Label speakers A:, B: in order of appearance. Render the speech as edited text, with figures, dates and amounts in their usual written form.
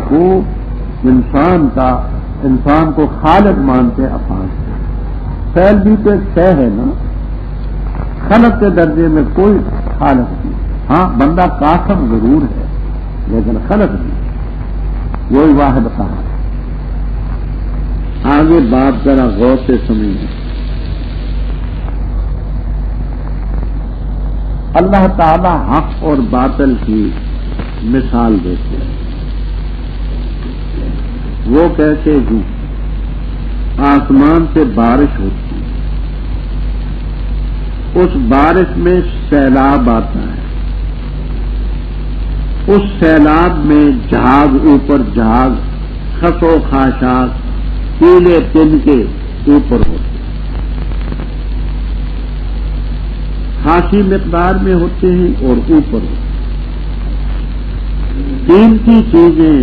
A: کو انسان کو خالق مانتے افعال فعل بھی تو ایک شے ہے نا، خلق کے درجے میں کوئی خالق نہیں. ہاں بندہ قاسم ضرور ہے لیکن خلق نہیں، وہی واحد کہا. آگے بات ذرا غور سے سنیں. اللہ تعالی حق اور باطل کی مثال دیتے ہیں. وہ کہتے ہیں آسمان سے بارش ہوتی ہے، اس بارش میں سیلاب آتا ہے، اس سیلاب میں جھاگ اوپر جھاگ، خس و خاشاک، پیلے تن کے اوپر ہوتے ہیں، خاصی مقدار میں ہوتے ہیں اور اوپر ہوتے ہیں. قیمتی چیزیں